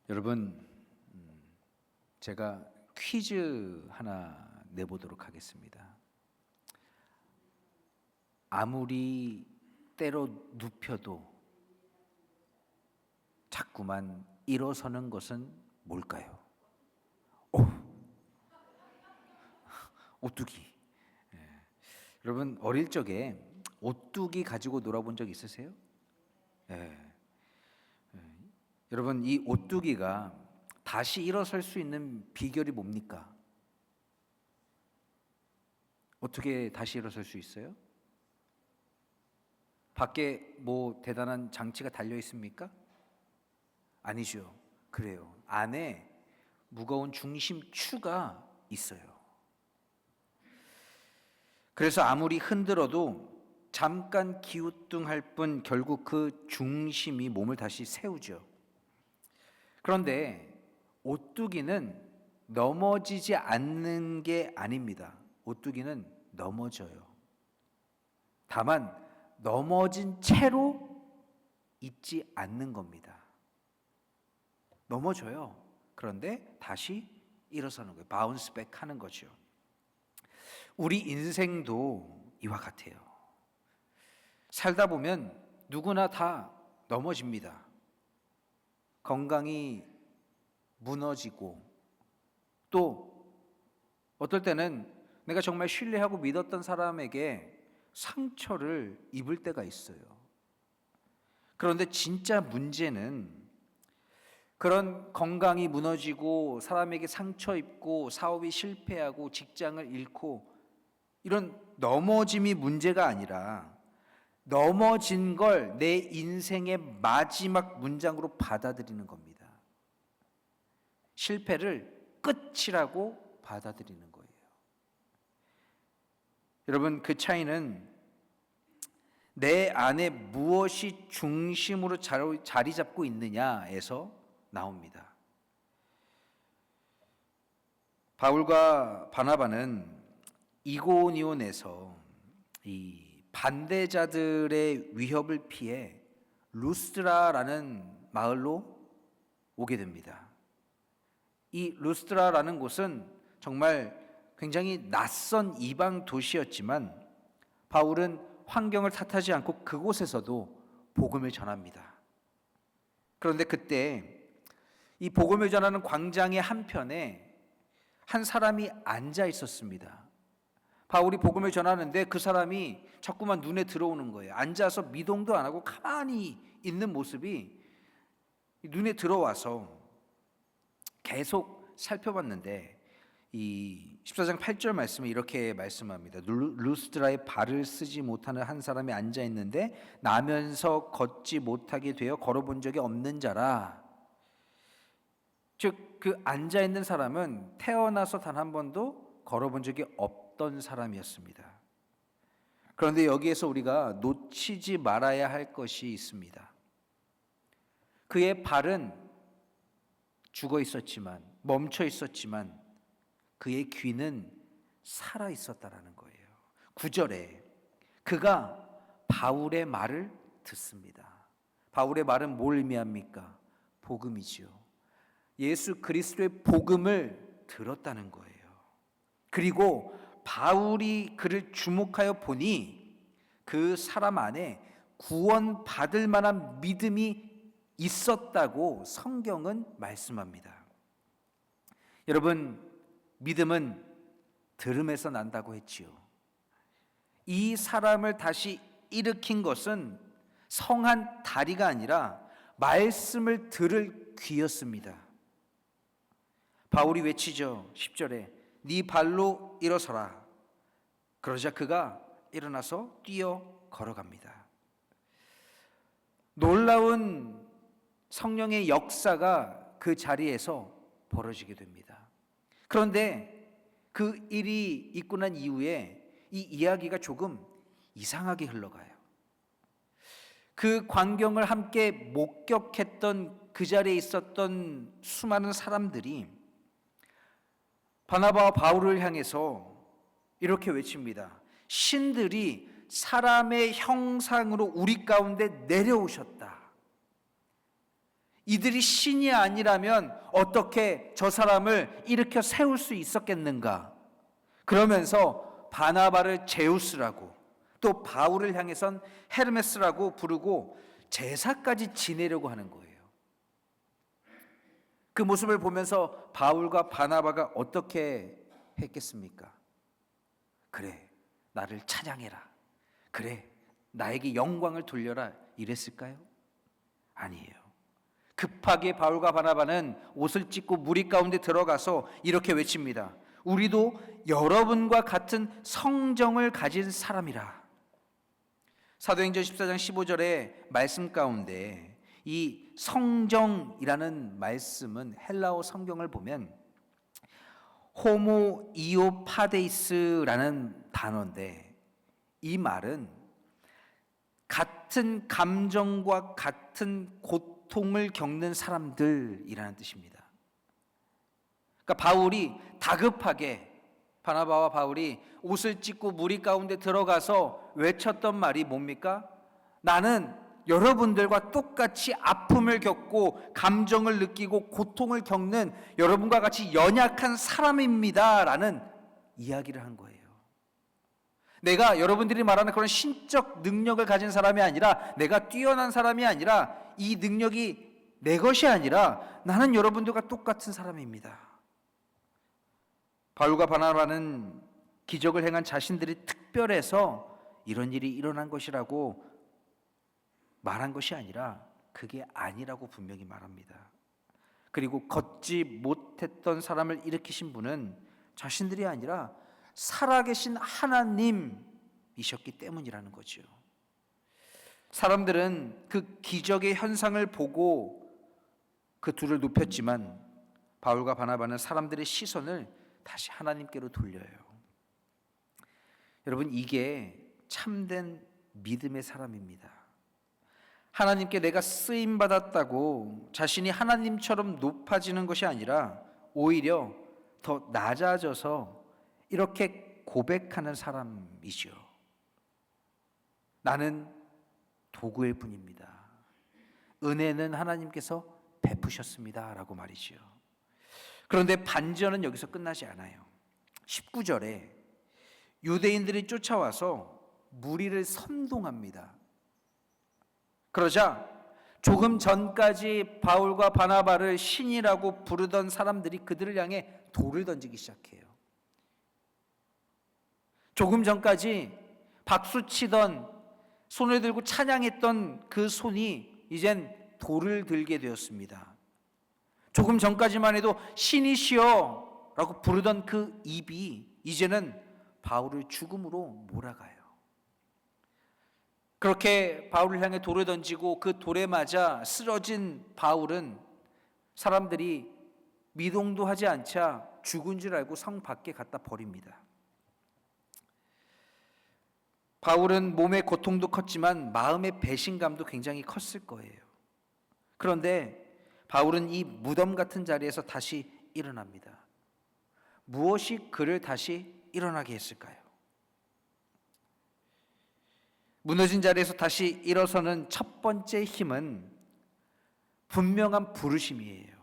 여러분, 제가 퀴즈 하나 내보도록 하겠습니다. 아무리 때로 눕혀도 자꾸만 일어서는 것은 뭘까요? 오뚜기. 여러분, 어릴 적에 오뚜기 가지고 놀아본 적 있으세요? 여러분, 이 오뚜기가 다시 일어설 수 있는 비결이 뭡니까? 어떻게 다시 일어설 수 있어요? 밖에 뭐 대단한 장치가 달려 있습니까? 아니죠. 그래요. 안에 무거운 중심추가 있어요. 그래서 아무리 흔들어도 잠깐 기우뚱할 뿐 결국 그 중심이 몸을 다시 세우죠. 그런데 오뚜기는 넘어지지 않는 게 아닙니다. 오뚜기는 넘어져요. 다만 넘어진 채로 있지 않는 겁니다. 넘어져요. 그런데 다시 일어서는 거예요. 바운스 백 하는 거죠. 우리 인생도 이와 같아요. 살다 보면 누구나 다 넘어집니다. 건강이 무너지고, 또 어떨 때는 내가 정말 신뢰하고 믿었던 사람에게 상처를 입을 때가 있어요. 그런데 진짜 문제는 그런 건강이 무너지고 사람에게 상처 입고 사업이 실패하고 직장을 잃고 이런 넘어짐이 문제가 아니라 넘어진 걸 내 인생의 마지막 문장으로 받아들이는 겁니다. 실패를 끝이라고 받아들이는 거예요. 여러분, 그 차이는 내 안에 무엇이 중심으로 자리 잡고 있느냐에서 나옵니다. 바울과 바나바는 이고니온에서 이 반대자들의 위협을 피해 루스드라라는 마을로 오게 됩니다. 이 루스드라라는 곳은 정말 굉장히 낯선 이방 도시였지만 바울은 환경을 탓하지 않고 그곳에서도 복음을 전합니다. 그런데 그때 이 복음을 전하는 광장의 한편에 한 사람이 앉아 있었습니다. 바울이 복음을 전하는데 그 사람이 자꾸만 눈에 들어오는 거예요. 앉아서 미동도 안 하고 가만히 있는 모습이 눈에 들어와서 계속 살펴봤는데 이 14장 8절 말씀에 이렇게 말씀합니다. 루스드라에 발을 쓰지 못하는 한 사람이 앉아 있는데 나면서 걷지 못하게 되어 걸어본 적이 없는 자라. 즉 그 앉아 있는 사람은 태어나서 단 한 번도 걸어본 적이 없던 사람이었습니다. 그런데 여기에서 우리가 놓치지 말아야 할 것이 있습니다. 그의 발은 죽어 있었지만, 멈춰 있었지만 그의 귀는 살아 있었다라는 거예요. 9절에 그가 바울의 말을 듣습니다. 바울의 말은 뭘 의미합니까? 복음이지요. 예수 그리스도의 복음을 들었다는 거예요. 그리고 바울이 그를 주목하여 보니 그 사람 안에 구원받을 만한 믿음이 있었다고 성경은 말씀합니다. 여러분, 믿음은 들음에서 난다고 했지요. 이 사람을 다시 일으킨 것은 성한 다리가 아니라 말씀을 들을 귀였습니다. 바울이 외치죠. 10절에 네 발로 일어서라. 그러자 그가 일어나서 뛰어 걸어갑니다. 놀라운 성령의 역사가 그 자리에서 벌어지게 됩니다. 그런데 그 일이 있고 난 이후에 이 이야기가 조금 이상하게 흘러가요. 그 광경을 함께 목격했던 그 자리에 있었던 수많은 사람들이 바나바와 바울을 향해서 이렇게 외칩니다. 신들이 사람의 형상으로 우리 가운데 내려오셨다. 이들이 신이 아니라면 어떻게 저 사람을 일으켜 세울 수 있었겠는가? 그러면서 바나바를 제우스라고, 또 바울을 향해선 헤르메스라고 부르고 제사까지 지내려고 하는 거예요. 그 모습을 보면서 바울과 바나바가 어떻게 했겠습니까? 그래, 나를 찬양해라. 그래, 나에게 영광을 돌려라. 이랬을까요? 아니에요. 급하게 바울과 바나바는 옷을 찢고 무리 가운데 들어가서 이렇게 외칩니다. 우리도 여러분과 같은 성정을 가진 사람이라. 사도행전 14장 15절의 말씀 가운데 이 성정이라는 말씀은 헬라어 성경을 보면 호모이오파데이스라는 단어인데, 이 말은 같은 감정과 같은 고통을 겪는 사람들이라는 뜻입니다. 그러니까 바울이 다급하게, 바나바와 바울이 옷을 찢고 무리 가운데 들어가서 외쳤던 말이 뭡니까? 나는 여러분들과 똑같이 아픔을 겪고 감정을 느끼고 고통을 겪는 여러분과 같이 연약한 사람입니다 라는 이야기를 한 거예요. 내가 여러분들이 말하는 그런 신적 능력을 가진 사람이 아니라, 내가 뛰어난 사람이 아니라, 이 능력이 내 것이 아니라 나는 여러분들과 똑같은 사람입니다. 바울과 바나바는 기적을 행한 자신들이 특별해서 이런 일이 일어난 것이라고 말한 것이 아니라 그게 아니라고 분명히 말합니다. 그리고 걷지 못했던 사람을 일으키신 분은 자신들이 아니라 살아계신 하나님이셨기 때문이라는 거죠. 사람들은 그 기적의 현상을 보고 그 둘을 높였지만 바울과 바나바는 사람들의 시선을 다시 하나님께로 돌려요. 여러분, 이게 참된 믿음의 사람입니다. 하나님께 내가 쓰임 받았다고 자신이 하나님처럼 높아지는 것이 아니라 오히려 더 낮아져서 이렇게 고백하는 사람이죠. 나는 도구일 뿐입니다. 은혜는 하나님께서 베푸셨습니다 라고 말이죠. 그런데 반전은 여기서 끝나지 않아요. 19절에 유대인들이 쫓아와서 무리를 선동합니다. 그러자 조금 전까지 바울과 바나바를 신이라고 부르던 사람들이 그들을 향해 돌을 던지기 시작해요. 조금 전까지 박수치던, 손을 들고 찬양했던 그 손이 이젠 돌을 들게 되었습니다. 조금 전까지만 해도 신이시여 라고 부르던 그 입이 이제는 바울을 죽음으로 몰아가요. 그렇게 바울을 향해 돌을 던지고 그 돌에 맞아 쓰러진 바울은 사람들이 미동도 하지 않자 죽은 줄 알고 성 밖에 갖다 버립니다. 바울은 몸의 고통도 컸지만 마음의 배신감도 굉장히 컸을 거예요. 그런데 바울은 이 무덤 같은 자리에서 다시 일어납니다. 무엇이 그를 다시 일어나게 했을까요? 무너진 자리에서 다시 일어서는 첫 번째 힘은 분명한 부르심이에요.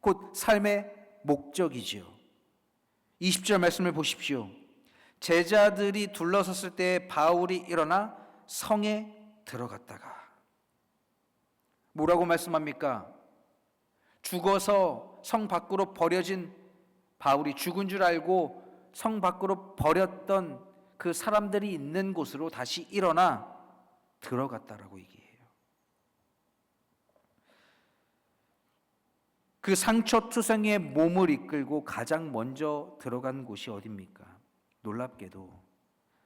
곧 삶의 목적이지요. 20절 말씀을 보십시오. 제자들이 둘러섰을 때 바울이 일어나 성에 들어갔다가, 뭐라고 말씀합니까? 죽어서 성 밖으로 버려진 바울이, 죽은 줄 알고 성 밖으로 버렸던 그 사람들이 있는 곳으로 다시 일어나 들어갔다라고 얘기해요. 그 상처투성이의 몸을 이끌고 가장 먼저 들어간 곳이 어디입니까? 놀랍게도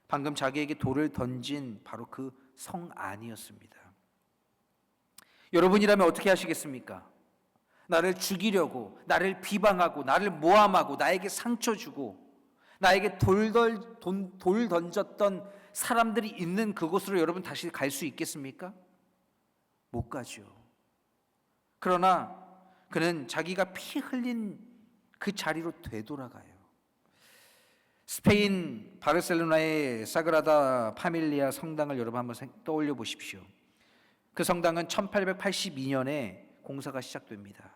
방금 자기에게 돌을 던진 바로 그 성 안이었습니다. 여러분이라면 어떻게 하시겠습니까? 나를 죽이려고, 나를 비방하고, 나를 모함하고, 나에게 상처 주고, 나에게 돌 던졌던 사람들이 있는 그곳으로 여러분 다시 갈 수 있겠습니까? 못 가죠. 그러나 그는 자기가 피 흘린 그 자리로 되돌아가요. 스페인 바르셀로나의 사그라다 파밀리아 성당을 여러분 한번 떠올려 보십시오. 그 성당은 1882년에 공사가 시작됩니다.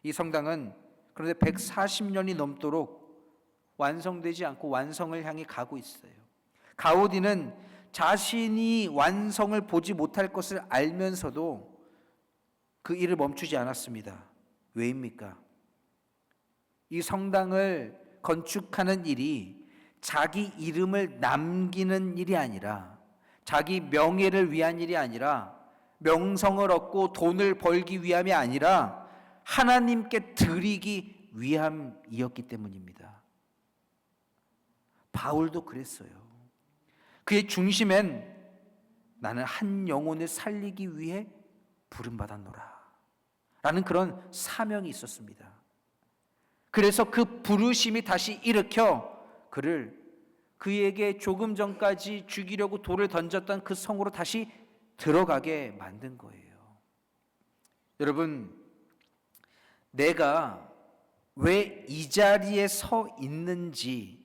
이 성당은 그런데 140년이 넘도록 완성되지 않고 완성을 향해 가고 있어요. 가우디는 자신이 완성을 보지 못할 것을 알면서도 그 일을 멈추지 않았습니다. 왜입니까? 이 성당을 건축하는 일이 자기 이름을 남기는 일이 아니라, 자기 명예를 위한 일이 아니라, 명성을 얻고 돈을 벌기 위함이 아니라 하나님께 드리기 위함이었기 때문입니다. 바울도 그랬어요. 그의 중심엔 나는 한 영혼을 살리기 위해 부름받았노라 라는 그런 사명이 있었습니다. 그래서 그 부르심이 다시 일으켜 그에게 조금 전까지 죽이려고 돌을 던졌던 그 성으로 다시 들어가게 만든 거예요. 여러분, 내가 왜 이 자리에 서 있는지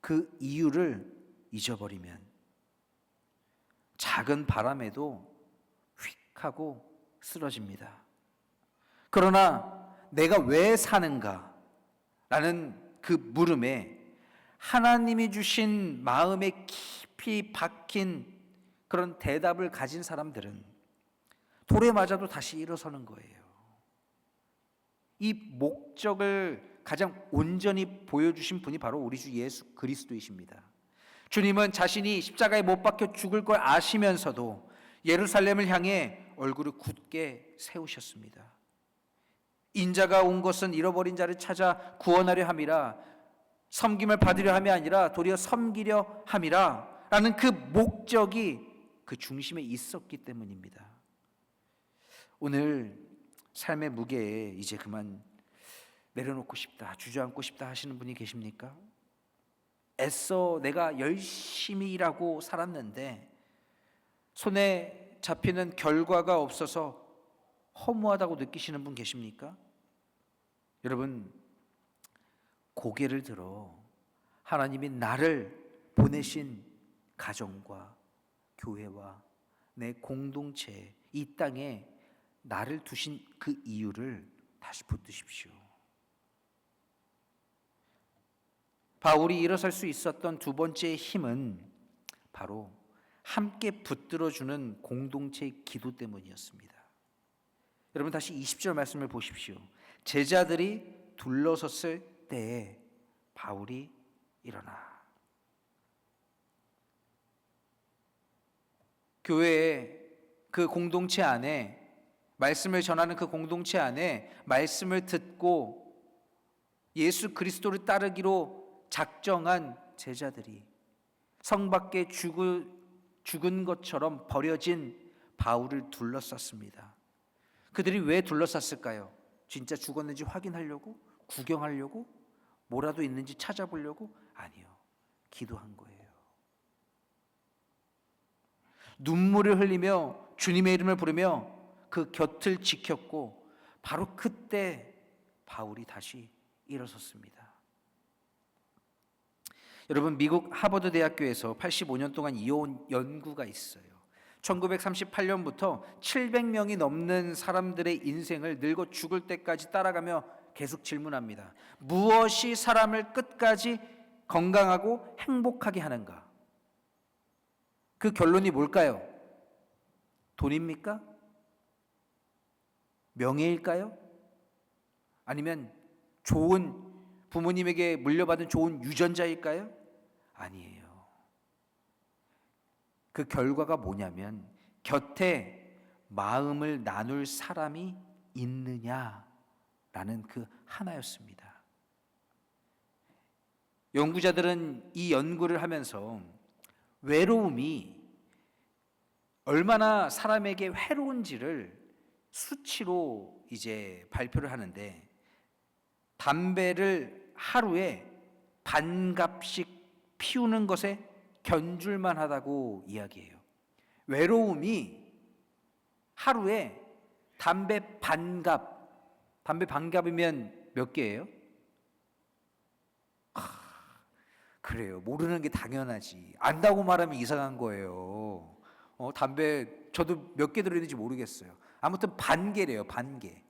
그 이유를 잊어버리면 작은 바람에도 휙 하고 쓰러집니다. 그러나 내가 왜 사는가? 라는 그 물음에 하나님이 주신 마음에 깊이 박힌 그런 대답을 가진 사람들은 돌에 맞아도 다시 일어서는 거예요. 이 목적을 가장 온전히 보여주신 분이 바로 우리 주 예수 그리스도이십니다. 주님은 자신이 십자가에 못 박혀 죽을 걸 아시면서도 예루살렘을 향해 얼굴을 굳게 세우셨습니다. 인자가 온 것은 잃어버린 자를 찾아 구원하려 함이라, 섬김을 받으려 함이 아니라 도리어 섬기려 함이라 라는 그 목적이 그 중심에 있었기 때문입니다. 오늘 삶의 무게에 이제 그만 내려놓고 싶다, 주저앉고 싶다 하시는 분이 계십니까? 애써 내가 열심히 일하고 살았는데 손에 잡히는 결과가 없어서 허무하다고 느끼시는 분 계십니까? 여러분, 고개를 들어 하나님이 나를 보내신 가정과 교회와 내 공동체, 이 땅에 나를 두신 그 이유를 다시 붙드십시오. 바울이 일어설 수 있었던 두 번째 힘은 바로 함께 붙들어주는 공동체의 기도 때문이었습니다. 여러분, 다시 20절 말씀을 보십시오. 제자들이 둘러섰을 때에 바울이 일어나. 교회의 그 공동체 안에, 말씀을 전하는 그 공동체 안에 말씀을 듣고 예수 그리스도를 따르기로 작정한 제자들이 성 밖에 죽은 것처럼 버려진 바울을 둘러쌌습니다. 그들이 왜 둘러쌌을까요? 진짜 죽었는지 확인하려고? 구경하려고? 뭐라도 있는지 찾아보려고? 아니요, 기도한 거예요. 눈물을 흘리며 주님의 이름을 부르며 그 곁을 지켰고, 바로 그때 바울이 다시 일어섰습니다. 여러분, 미국 하버드 대학교에서 85년 동안 이어온 연구가 있어요. 1938년부터 700명이 넘는 사람들의 인생을 늙어 죽을 때까지 따라가며 계속 질문합니다. 무엇이 사람을 끝까지 건강하고 행복하게 하는가? 그 결론이 뭘까요? 돈입니까? 명예일까요? 아니면 좋은 부모님에게 물려받은 좋은 유전자일까요? 아니에요. 그 결과가 뭐냐면 곁에 마음을 나눌 사람이 있느냐라는 그 하나였습니다. 연구자들은 이 연구를 하면서 외로움이 얼마나 사람에게 해로운지를 수치로 이제 발표를 하는데, 담배를 하루에 반갑씩 피우는 것에 견줄만 하다고 이야기해요. 외로움이 하루에 담배 반갑이면 몇 개예요? 그래요. 모르는 게 당연하지. 안다고 말하면 이상한 거예요. 담배 저도 몇 개 들어있는지 모르겠어요. 아무튼 반 개래요. 반 개.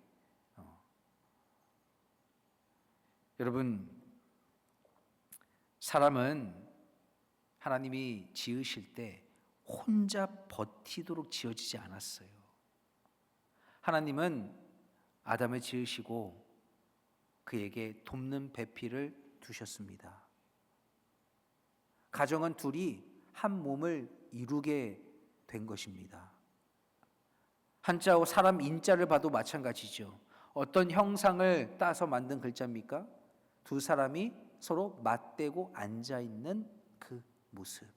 여러분, 사람은 하나님이 지으실 때 혼자 버티도록 지어지지 않았어요. 하나님은 아담을 지으시고 그에게 돕는 배필을 두셨습니다. 가정은 둘이 한 몸을 이루게 된 것입니다. 한자와 사람 인자를 봐도 마찬가지죠. 어떤 형상을 따서 만든 글자입니까? 두 사람이 서로 맞대고 앉아 있는 그 모습.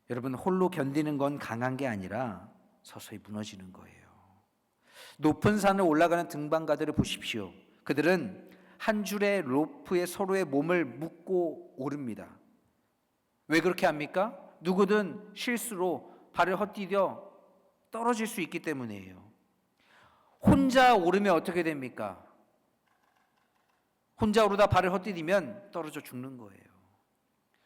여러분, 홀로 견디는 건 강한 게 아니라 서서히 무너지는 거예요. 높은 산을 올라가는 등반가들을 보십시오. 그들은 한 줄의 로프에 서로의 몸을 묶고 오릅니다. 왜 그렇게 합니까? 누구든 실수로 발을 헛디뎌 떨어질 수 있기 때문이에요. 혼자 오르면 어떻게 됩니까? 혼자 오르다 발을 헛디디면 떨어져 죽는 거예요.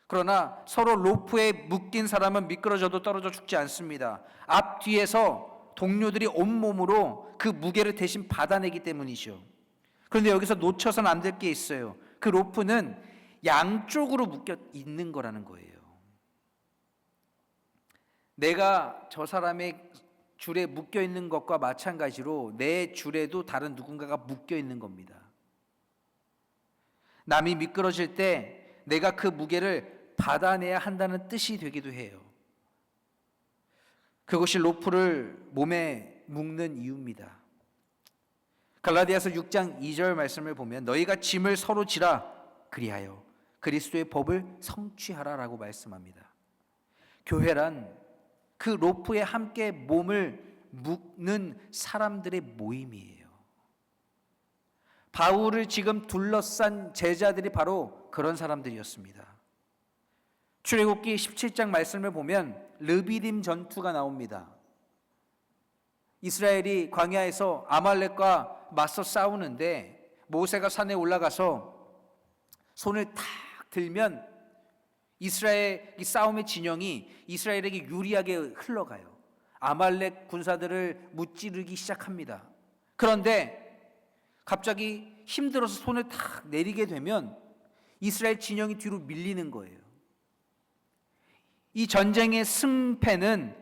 그러나 서로 로프에 묶인 사람은 미끄러져도 떨어져 죽지 않습니다. 앞뒤에서 동료들이 온몸으로 그 무게를 대신 받아내기 때문이죠. 그런데 여기서 놓쳐서는 안 될 게 있어요. 그 로프는 양쪽으로 묶여 있는 거라는 거예요. 내가 저 사람의 줄에 묶여 있는 것과 마찬가지로 내 줄에도 다른 누군가가 묶여 있는 겁니다. 남이 미끄러질 때 내가 그 무게를 받아내야 한다는 뜻이 되기도 해요. 그것이 로프를 몸에 묶는 이유입니다. 갈라디아서 6장 2절 말씀을 보면 너희가 짐을 서로 지라 그리하여 그리스도의 법을 성취하라라고 말씀합니다. 교회란 그 로프에 함께 몸을 묶는 사람들의 모임이에요. 바울을 지금 둘러싼 제자들이 바로 그런 사람들이었습니다. 출애굽기 17장 말씀을 보면 르비딤 전투가 나옵니다. 이스라엘이 광야에서 아말렉과 맞서 싸우는데 모세가 산에 올라가서 손을 탁 들면 이스라엘 이 싸움의 진영이 이스라엘에게 유리하게 흘러가요. 아말렉 군사들을 무찌르기 시작합니다. 그런데 갑자기 힘들어서 손을 탁 내리게 되면 이스라엘 진영이 뒤로 밀리는 거예요. 이 전쟁의 승패는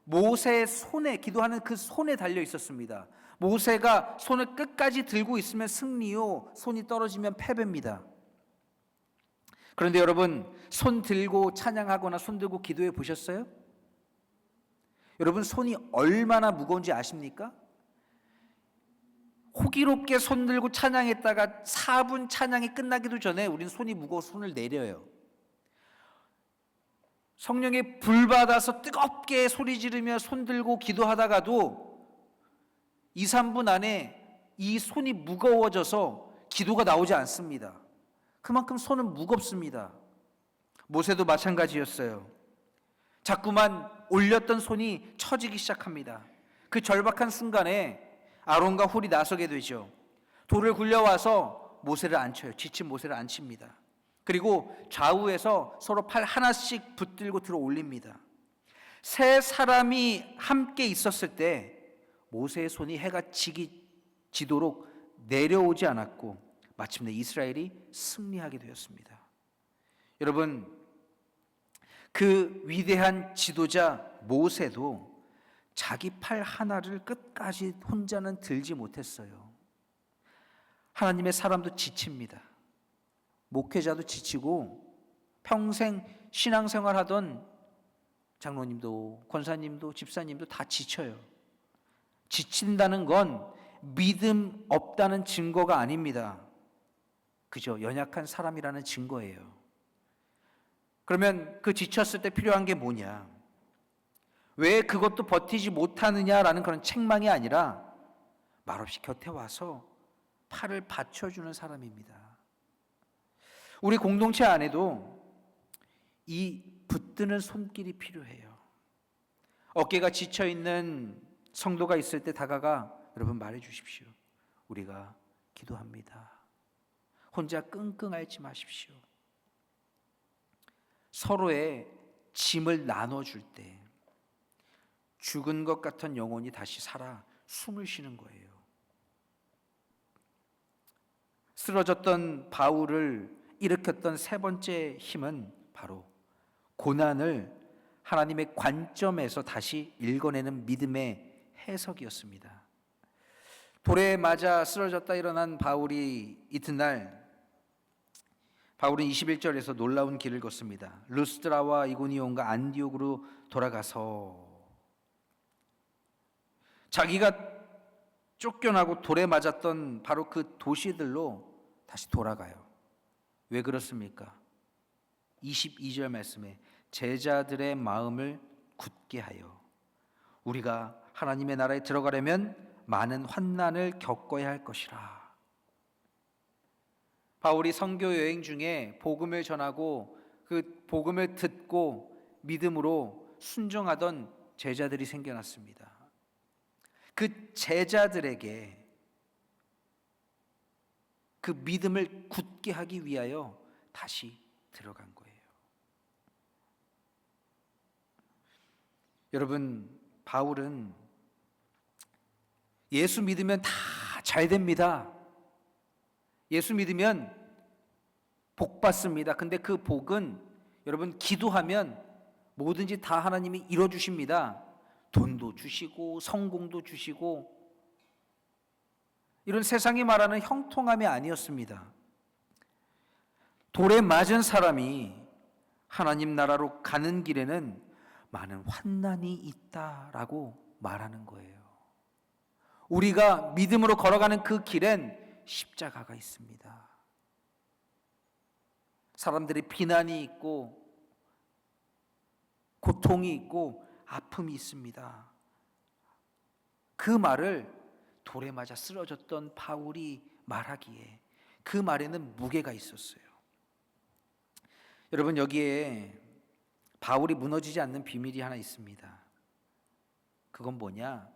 모세의 손에, 기도하는 그 손에 달려 있었습니다. 모세가 손을 끝까지 들고 있으면 승리요, 손이 떨어지면 패배입니다. 그런데 여러분, 손 들고 찬양하거나 손 들고 기도해 보셨어요? 여러분, 손이 얼마나 무거운지 아십니까? 호기롭게 손 들고 찬양했다가 4분 찬양이 끝나기도 전에 우리는 손이 무거워서 손을 내려요. 성령에 불받아서 뜨겁게 소리 지르며 손 들고 기도하다가도 2, 3분 안에 이 손이 무거워져서 기도가 나오지 않습니다. 그만큼 손은 무겁습니다. 모세도 마찬가지였어요. 자꾸만 올렸던 손이 처지기 시작합니다. 그 절박한 순간에 아론과 훌이 나서게 되죠. 돌을 굴려와서 모세를 앉혀요. 지친 모세를 앉힙니다. 그리고 좌우에서 서로 팔 하나씩 붙들고 들어 올립니다. 세 사람이 함께 있었을 때 모세의 손이 해가 지도록 내려오지 않았고 마침내 이스라엘이 승리하게 되었습니다. 여러분, 그 위대한 지도자 모세도 자기 팔 하나를 끝까지 혼자는 들지 못했어요. 하나님의 사람도 지칩니다. 목회자도 지치고 평생 신앙생활하던 장로님도 권사님도 집사님도 다 지쳐요. 지친다는 건 믿음 없다는 증거가 아닙니다. 그저 연약한 사람이라는 증거예요. 그러면 그 지쳤을 때 필요한 게 뭐냐? 왜 그것도 버티지 못하느냐라는 그런 책망이 아니라 말없이 곁에 와서 팔을 받쳐주는 사람입니다. 우리 공동체 안에도 이 붙드는 손길이 필요해요. 어깨가 지쳐있는 성도가 있을 때 다가가 여러분 말해 주십시오. 우리가 기도합니다. 혼자 끙끙 앓지 마십시오. 서로의 짐을 나눠줄 때 죽은 것 같은 영혼이 다시 살아 숨을 쉬는 거예요. 쓰러졌던 바울을 일으켰던 세 번째 힘은 바로 고난을 하나님의 관점에서 다시 읽어내는 믿음의 해석이었습니다. 돌에 맞아 쓰러졌다 일어난 바울이 이튿날 바울은 21절에서 놀라운 길을 걷습니다. 루스드라와 이고니온과 안디옥으로 돌아가서 자기가 쫓겨나고 돌에 맞았던 바로 그 도시들로 다시 돌아가요. 왜 그렇습니까? 22절 말씀에 제자들의 마음을 굳게 하여 우리가 하나님의 나라에 들어가려면 많은 환난을 겪어야 할 것이라. 바울이 선교 여행 중에 복음을 전하고 그 복음을 듣고 믿음으로 순종하던 제자들이 생겨났습니다. 그 제자들에게 그 믿음을 굳게 하기 위하여 다시 들어간 거예요. 여러분, 바울은 예수 믿으면 다 잘 됩니다. 예수 믿으면 복 받습니다. 근데 그 복은 여러분 기도하면 뭐든지 다 하나님이 이뤄 주십니다. 돈도 주시고 성공도 주시고 이런 세상이 말하는 형통함이 아니었습니다. 돌에 맞은 사람이 하나님 나라로 가는 길에는 많은 환난이 있다라고 말하는 거예요. 우리가 믿음으로 걸어가는 그 길엔 십자가가 있습니다. 사람들의 비난이 있고 고통이 있고 아픔이 있습니다. 그 말을 돌에 맞아 쓰러졌던 바울이 말하기에 그 말에는 무게가 있었어요. 여러분, 여기에 바울이 무너지지 않는 비밀이 하나 있습니다. 그건 뭐냐?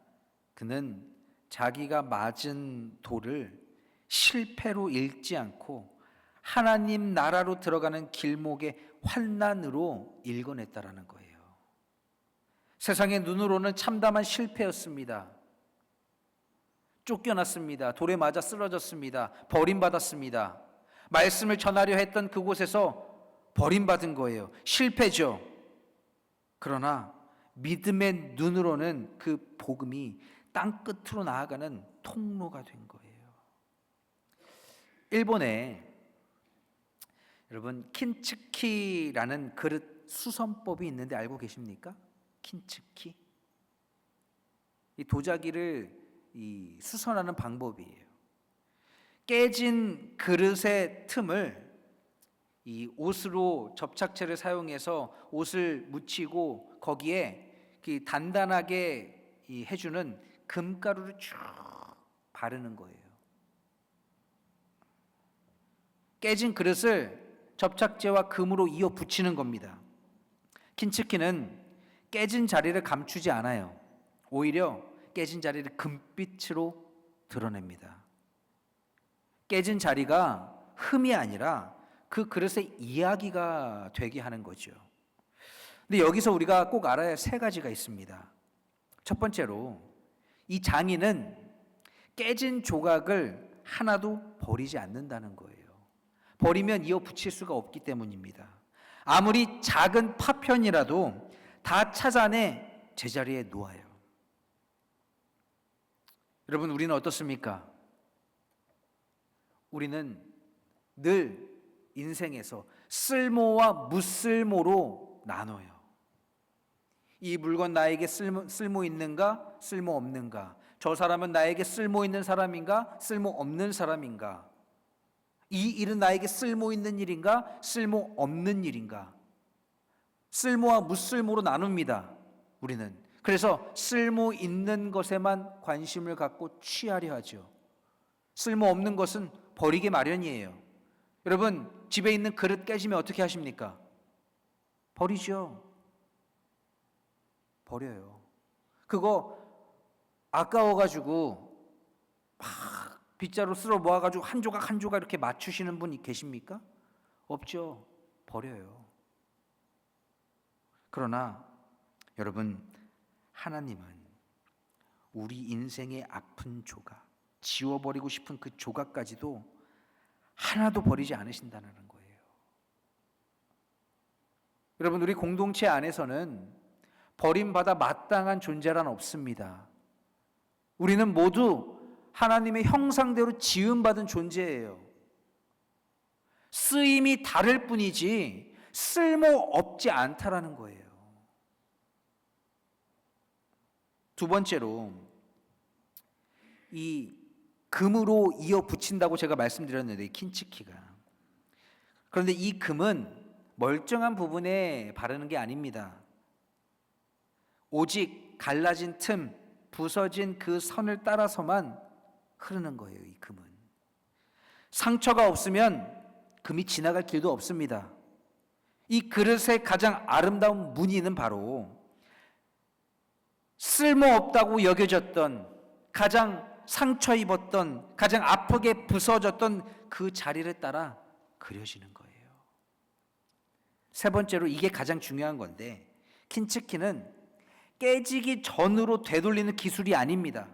그는 자기가 맞은 돌을 실패로 읽지 않고 하나님 나라로 들어가는 길목의 환난으로 읽어냈다라는 거예요. 세상의 눈으로는 참담한 실패였습니다. 쫓겨났습니다. 돌에 맞아 쓰러졌습니다. 버림받았습니다. 말씀을 전하려 했던 그곳에서 버림받은 거예요. 실패죠. 그러나 믿음의 눈으로는 그 복음이 땅끝으로 나아가는 통로가 된 거예요. 일본에 여러분 킨츠키라는 그릇 수선법이 있는데 알고 계십니까? 킨츠키? 이 도자기를 수선하는 방법이에요. 깨진 그릇의 틈을 이 옷으로 접착제를 사용해서 옷을 묻히고 거기에 단단하게 해주는 금가루를 쭉 바르는 거예요. 깨진 그릇을 접착제와 금으로 이어 붙이는 겁니다. 킨츠키는 깨진 자리를 감추지 않아요. 오히려 깨진 자리를 금빛으로 드러냅니다. 깨진 자리가 흠이 아니라 그 그릇의 이야기가 되게 하는 거죠. 근데 여기서 우리가 꼭 알아야 할 세 가지가 있습니다. 첫 번째로 이 장인은 깨진 조각을 하나도 버리지 않는다는 거예요. 버리면 이어 붙일 수가 없기 때문입니다. 아무리 작은 파편이라도 다 찾아내 제자리에 놓아요. 여러분, 우리는 어떻습니까? 우리는 늘 인생에서 쓸모와 무쓸모로 나눠요. 이 물건 나에게 쓸모 있는가? 쓸모 없는가? 저 사람은 나에게 쓸모 있는 사람인가? 쓸모 없는 사람인가? 이 일은 나에게 쓸모 있는 일인가? 쓸모 없는 일인가? 쓸모와 무쓸모로 나눕니다. 우리는. 그래서 쓸모 있는 것에만 관심을 갖고 취하려 하죠. 쓸모 없는 것은 버리기 마련이에요. 여러분, 집에 있는 그릇 깨지면 어떻게 하십니까? 버리죠. 버려요. 그거 아까워가지고 막 빗자루 쓸어 모아가지고 한 조각 한 조각 이렇게 맞추시는 분이 계십니까? 없죠. 버려요. 그러나 여러분, 하나님은 우리 인생의 아픈 조각, 지워버리고 싶은 그 조각까지도 하나도 버리지 않으신다는 거예요. 여러분, 우리 공동체 안에서는 버림받아 마땅한 존재란 없습니다. 우리는 모두 하나님의 형상대로 지음받은 존재예요. 쓰임이 다를 뿐이지 쓸모없지 않다라는 거예요. 두 번째로, 이 금으로 이어 붙인다고 제가 말씀드렸는데, 킨치키가. 그런데 이 금은 멀쩡한 부분에 바르는 게 아닙니다. 오직 갈라진 틈, 부서진 그 선을 따라서만 흐르는 거예요. 이 금은 상처가 없으면 금이 지나갈 길도 없습니다. 이 그릇의 가장 아름다운 무늬는 바로 쓸모없다고 여겨졌던, 가장 상처 입었던, 가장 아프게 부서졌던 그 자리를 따라 그려지는 거예요. 세 번째로, 이게 가장 중요한 건데, 킨츠키는 깨지기 전으로 되돌리는 기술이 아닙니다.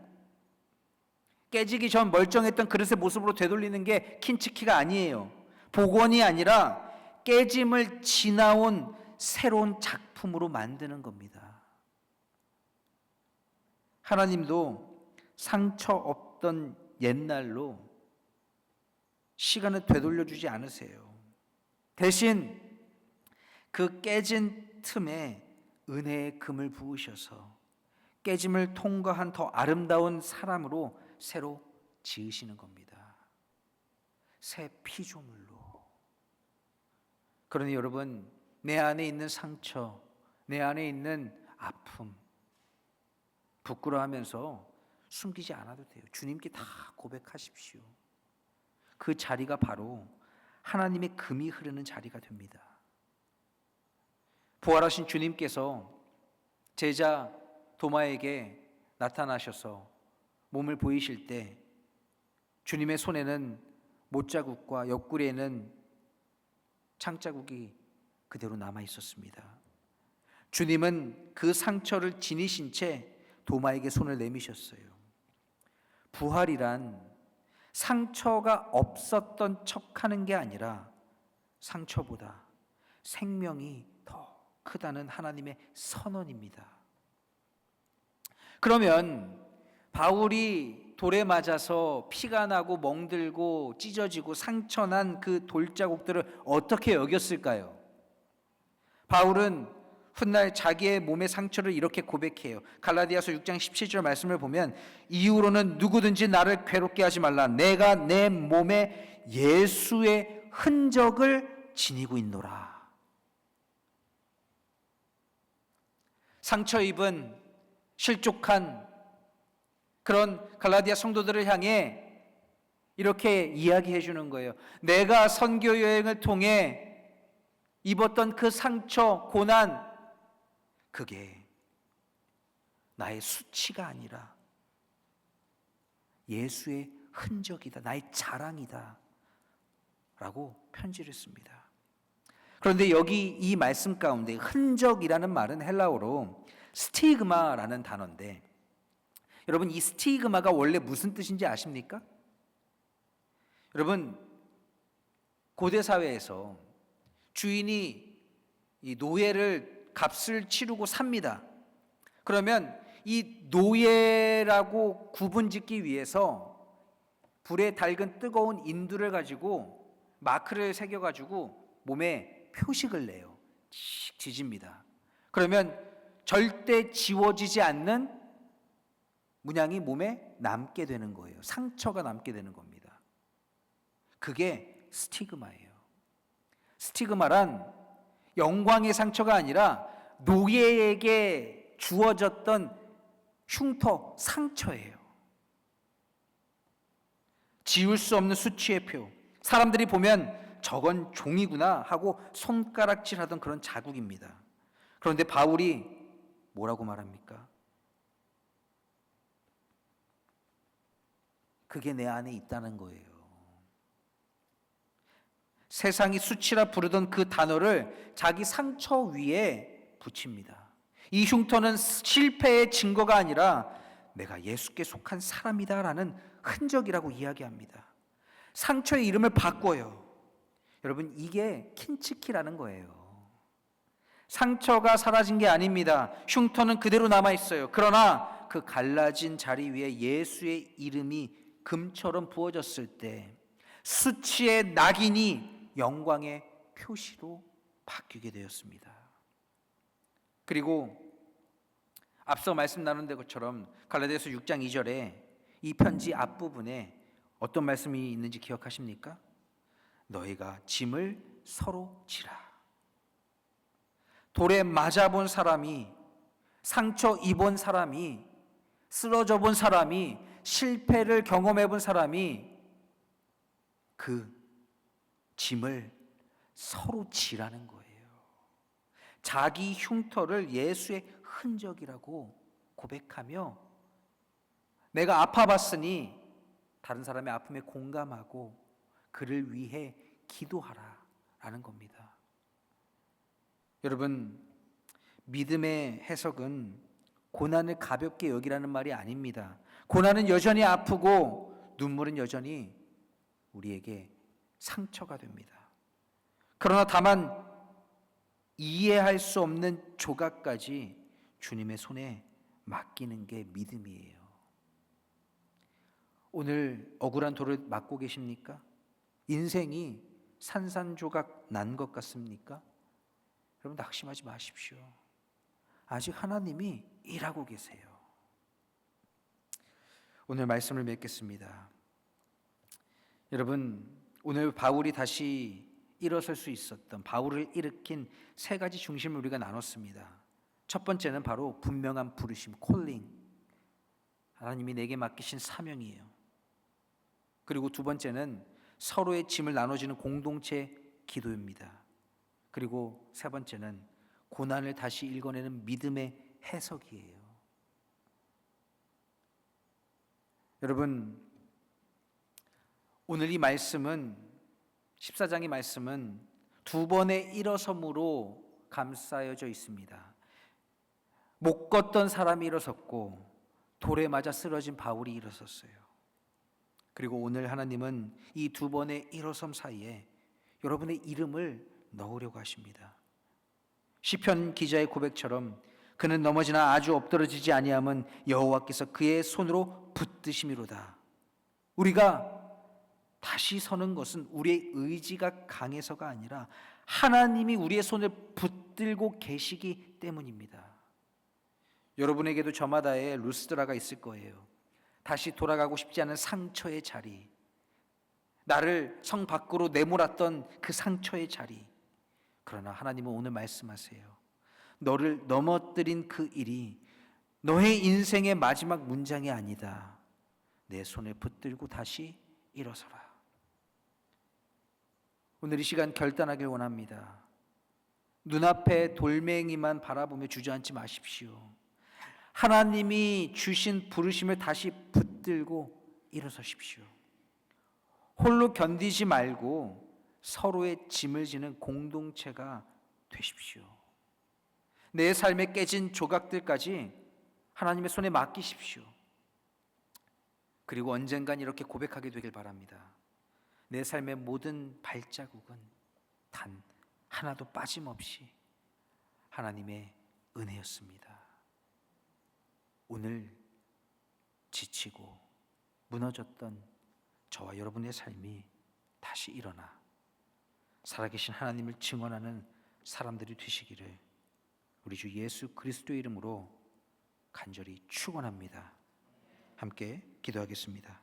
깨지기 전 멀쩡했던 그릇의 모습으로 되돌리는 게 킨츠키가 아니에요. 복원이 아니라 깨짐을 지나온 새로운 작품으로 만드는 겁니다. 하나님도 상처 없던 옛날로 시간을 되돌려 주지 않으세요. 대신 그 깨진 틈에 은혜의 금을 부으셔서 깨짐을 통과한 더 아름다운 사람으로 새로 지으시는 겁니다. 새 피조물로. 그러니 여러분, 내 안에 있는 상처, 내 안에 있는 아픔, 부끄러워하면서 숨기지 않아도 돼요. 주님께 다 고백하십시오. 그 자리가 바로 하나님의 금이 흐르는 자리가 됩니다. 부활하신 주님께서 제자 도마에게 나타나셔서 몸을 보이실 때 주님의 손에는 못자국과 옆구리에는 창자국이 그대로 남아 있었습니다. 주님은 그 상처를 지니신 채 도마에게 손을 내미셨어요. 부활이란 상처가 없었던 척하는 게 아니라 상처보다 생명이 더 크다는 하나님의 선언입니다. 그러면 바울이 돌에 맞아서 피가 나고 멍들고 찢어지고 상처난 그 돌자국들을 어떻게 여겼을까요? 바울은 훗날 자기의 몸의 상처를 이렇게 고백해요. 갈라디아서 6장 17절 말씀을 보면, 이후로는 누구든지 나를 괴롭게 하지 말라. 내가 내 몸에 예수의 흔적을 지니고 있노라. 상처 입은 실족한 그런 갈라디아 성도들을 향해 이렇게 이야기해 주는 거예요. 내가 선교 여행을 통해 입었던 그 상처, 고난, 그게 나의 수치가 아니라 예수의 흔적이다, 나의 자랑이다 라고 편지를 씁니다. 그런데 여기 이 말씀 가운데 흔적이라는 말은 헬라어로 스티그마라는 단어인데, 여러분, 이 스티그마가 원래 무슨 뜻인지 아십니까? 여러분, 고대 사회에서 주인이 이 노예를 값을 치르고 삽니다. 그러면 이 노예라고 구분짓기 위해서 불에 달근 뜨거운 인두를 가지고 마크를 새겨가지고 몸에 표식을 내요. 지집니다. 그러면 절대 지워지지 않는 문양이 몸에 남게 되는 거예요. 상처가 남게 되는 겁니다. 그게 스티그마예요. 스티그마란 영광의 상처가 아니라 노예에게 주어졌던 흉터, 상처예요. 지울 수 없는 수치의 표. 사람들이 보면 저건 종이구나 하고 손가락질하던 그런 자국입니다. 그런데 바울이 뭐라고 말합니까? 그게 내 안에 있다는 거예요. 세상이 수치라 부르던 그 단어를 자기 상처 위에 붙입니다. 이 흉터는 실패의 증거가 아니라 내가 예수께 속한 사람이다라는 흔적이라고 이야기합니다. 상처의 이름을 바꿔요. 여러분, 이게 킨츠키라는 거예요. 상처가 사라진 게 아닙니다. 흉터는 그대로 남아 있어요. 그러나 그 갈라진 자리 위에 예수의 이름이 금처럼 부어졌을 때 수치의 낙인이 영광의 표시로 바뀌게 되었습니다. 그리고 앞서 말씀 나눈 것처럼 갈라디아서 6장 2절에 이 편지 앞부분에 어떤 말씀이 있는지 기억하십니까? 너희가 짐을 서로 지라. 돌에 맞아본 사람이, 상처 입은 사람이, 쓰러져 본 사람이, 실패를 경험해 본 사람이 그 짐을 서로 지라는 거예요. 자기 흉터를 예수의 흔적이라고 고백하며 내가 아파봤으니 다른 사람의 아픔에 공감하고 그를 위해 기도하라라는 겁니다. 여러분, 믿음의 해석은 고난을 가볍게 여기라는 말이 아닙니다. 고난은 여전히 아프고 눈물은 여전히 우리에게 상처가 됩니다. 그러나 다만 이해할 수 없는 조각까지 주님의 손에 맡기는 게 믿음이에요. 오늘 억울한 돌을 맞고 계십니까? 인생이 산산조각 난 것 같습니까? 여러분, 낙심하지 마십시오. 아직 하나님이 일하고 계세요. 오늘 말씀을 맺겠습니다. 여러분, 오늘 바울이 다시 일어설 수 있었던, 바울을 일으킨 세 가지 중심을 우리가 나눴습니다. 첫 번째는 바로 분명한 부르심, 콜링. 하나님이 내게 맡기신 사명이에요. 그리고 두 번째는 서로의 짐을 나눠주는 공동체 기도입니다. 그리고 세 번째는 고난을 다시 읽어내는 믿음의 해석이에요. 여러분, 오늘 이 말씀은 14장의 말씀은 두 번의 일어섬으로 감싸여져 있습니다. 못 걷던 사람이 일어섰고 돌에 맞아 쓰러진 바울이 일어섰어요. 그리고 오늘 하나님은 이 두 번의 일어섬 사이에 여러분의 이름을 넣으려고 하십니다. 시편 기자의 고백처럼 그는 넘어지나 아주 엎드러지지 아니함은 여호와께서 그의 손으로 붙드심이로다. 우리가 다시 서는 것은 우리의 의지가 강해서가 아니라 하나님이 우리의 손을 붙들고 계시기 때문입니다. 여러분에게도 저마다의 루스드라가 있을 거예요. 다시 돌아가고 싶지 않은 상처의 자리, 나를 성 밖으로 내몰았던 그 상처의 자리. 그러나 하나님은 오늘 말씀하세요. 너를 넘어뜨린 그 일이 너의 인생의 마지막 문장이 아니다. 내 손을 붙들고 다시 일어서라. 오늘 이 시간 결단하길 원합니다. 눈앞에 돌멩이만 바라보며 주저앉지 마십시오. 하나님이 주신 부르심을 다시 붙들고 일어서십시오. 홀로 견디지 말고 서로의 짐을 지는 공동체가 되십시오. 내 삶에 깨진 조각들까지 하나님의 손에 맡기십시오. 그리고 언젠간 이렇게 고백하게 되길 바랍니다. 내 삶의 모든 발자국은 단 하나도 빠짐없이 하나님의 은혜였습니다. 오늘 지치고 무너졌던 저와 여러분의 삶이 다시 일어나 살아계신 하나님을 증언하는 사람들이 되시기를 우리 주 예수 그리스도의 이름으로 간절히 축원합니다. 함께 기도하겠습니다.